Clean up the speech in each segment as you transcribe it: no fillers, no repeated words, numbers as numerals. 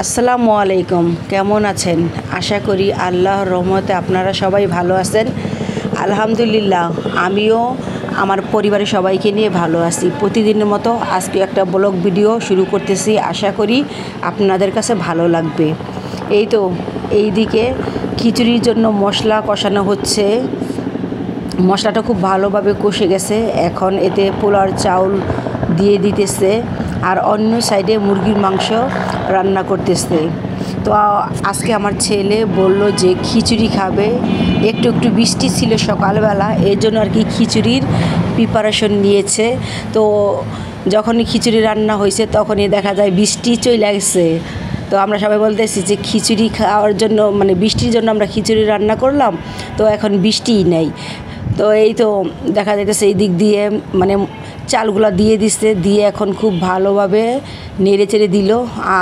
আসসালামু আলাইকুম, কেমন আছেন? আশা করি আল্লাহর রহমতে আপনারা সবাই ভালো আছেন। আলহামদুলিল্লাহ, আমিও আমার পরিবারের সবাইকে নিয়ে ভালো আছি। প্রতিদিনের মতো আজকে একটা ব্লগ ভিডিও শুরু করতেছি। আশা করি আপনাদের কাছে ভালো লাগবে। এই তো এইদিকে খিচুড়ির জন্য মশলা কষানো হচ্ছে। মশলাটা খুব ভালোভাবে কষে গেছে। এখন এতে পোলার চাউল দিয়ে দিতেছে, আর অন্য সাইডে মুরগির মাংস রান্না করতেছে। তো আজকে আমার ছেলে বলল যে খিচুড়ি খাবে। একটু একটু বৃষ্টি ছিল সকালবেলা, এই জন্য আর কি খিচুড়ির প্রিপারেশন নিয়েছে। তো যখনই খিচুড়ি রান্না হয়েছে তখনই দেখা যায় বৃষ্টি চলে গেছে। তো আমরা সবাই বলতেছি যে খিচুড়ি খাওয়ার জন্য, মানে বৃষ্টির জন্য আমরা খিচুড়ি রান্না করলাম, তো এখন বৃষ্টিই নেই। তো এই তো দেখা যাইতেছে এই দিক দিয়ে মানে চালগুলা দিয়ে দিচ্ছে, দিয়ে এখন খুব ভালোভাবে নেড়ে চেড়ে দিল।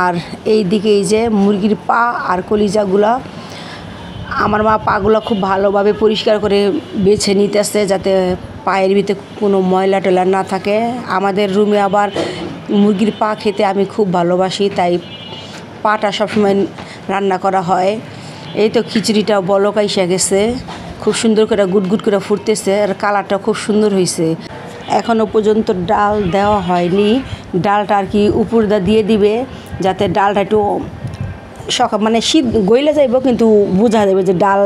আর এই দিকে এই যে মুরগির পা আর কলিজাগুলা, আমার মা পাগুলো খুব ভালোভাবে পরিষ্কার করে বেছে নিতেছে যাতে পায়ের ভিতরে কোনো ময়লা টয়লা না থাকে। আমাদের রুমে আবার মুরগির পা খেতে আমি খুব ভালোবাসি, তাই পাটা সবসময় রান্না করা হয়। এই তো খিচুড়িটা বলক আইসা গেছে, খুব সুন্দর করে গুটগুট করে ফুটতেছে, আর কালারটা খুব সুন্দর হয়েছে। এখনও পর্যন্ত ডাল দেওয়া হয়নি। ডালটা আর কি উপর দিয়ে দিবে, যাতে ডালটা একটু মানে শীত গইলে যাইব, কিন্তু বোঝা যাবে যে ডাল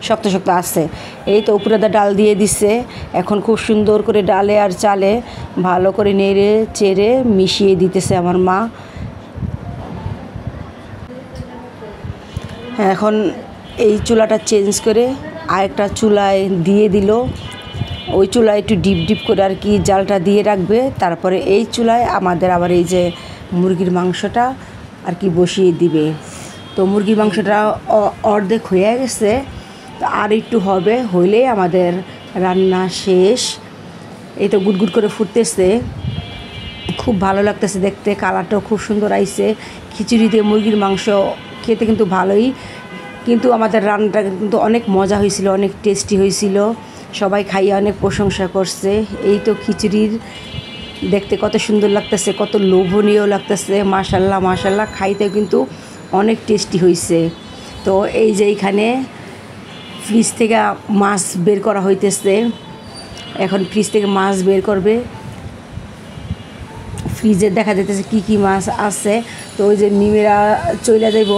শক্ত শক্ত আছে। এই তো উপরে ডাল দিয়ে দিচ্ছে। এখন খুব সুন্দর করে ডালে আর চালে ভালো করে নেড়ে চেড়ে মিশিয়ে দিতেছে আমার মা। এখন এই চুলাটা চেঞ্জ করে আরেকটা চুলায় দিয়ে দিল। ওই চুলায় একটু ডিপ ডিপ করে আর কি জালটা দিয়ে রাখবে। তারপরে এই চুলায় আমাদের আবার এই যে মুরগির মাংসটা আর কি বসিয়ে দিবে। তো মুরগির মাংসটা অর্ধেক হয়ে গেছে, তো আর একটু হবে, হইলেই আমাদের রান্না শেষ। এই তো গুটগুট করে ফুটতেছে, খুব ভালো লাগতেছে দেখতে, কালারটাও খুব সুন্দর আইছে। খিচুড়ি দিয়ে মুরগির মাংস খেতে কিন্তু ভালোই, কিন্তু আমাদের রান্নাটা কিন্তু অনেক মজা হয়েছিল, অনেক টেস্টি হয়েছিল। সবাই খাইয়ে অনেক প্রশংসা করছে। এই তো খিচুড়ির দেখতে কত সুন্দর লাগতেছে, কত লোভনীয় লাগতেছে। মাশাল্লাহ মাশাল্লাহ, খাইতেও কিন্তু অনেক টেস্টি হয়েছে। তো এই যে এইখানে ফ্রিজ থেকে মাছ বের করা হইতেছে, এখন ফ্রিজ থেকে মাছ বের করবে। ফ্রিজে দেখা যাইতেছে কি কি মাছ আছে। তো ওই যে মিমেরা চলে যাব,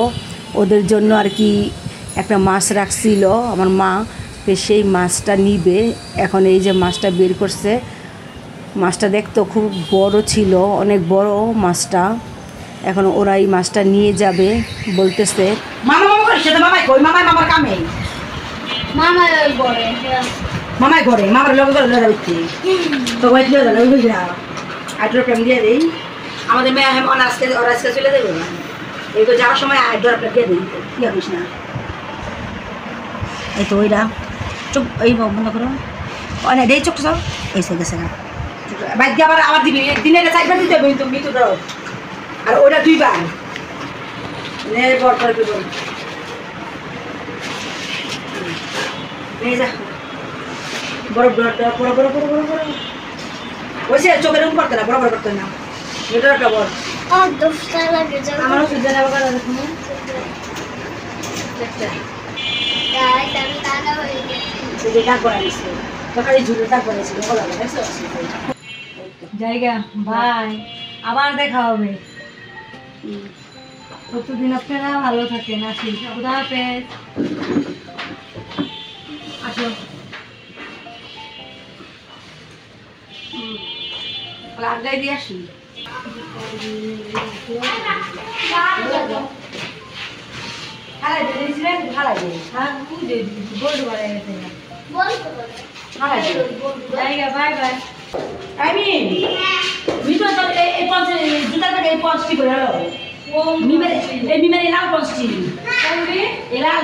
ওদের জন্য আর কি একটা মাছ রাখছিল আমার মা, তো সেই মাছটা নিবে। এখন এই যে মাছটা বের করছে, মাছটা দেখতে খুব বড় ছিল, অনেক বড় মাছটা। এখন ওরা এই মাছটা নিয়ে যাবে বলতেছে। মামাই ঘরে মামার লগে দিয়ে দিই। আমাদের মেয়ে আজকে চলে যাবে, এই তো যাওয়ার সময় আইড্রপ দিয়ে দিই, কি হবিস না। এই তো ওইটা চোখ এই বন্ধ করো, অনেক এই চোখ সব এসে গেছে না, বাইক দিয়ে আবার দিবি, দিনের চারবার দিতে হবে কিন্তু মৃত্যু দাও, আর ওইটা দুইবার বড় বড় বড় বড় বড় বড় বড় ওইসে চোখের রুম করতে না, বড় বড় করতে না, এটা একটা বড় আমারও সুবিধা নেওয়া করা জায়গা ভাই, আবার দেখা হবে। প্রতিদিন আপনারা ভালো থাকেন। আসি, খুদা হাফেজ। আসো আগে দিয়ে আসি। জায়গা বাই বাই। জুতার এই পঞ্চটি করে মিমের লাল পঞ্চটি, লাল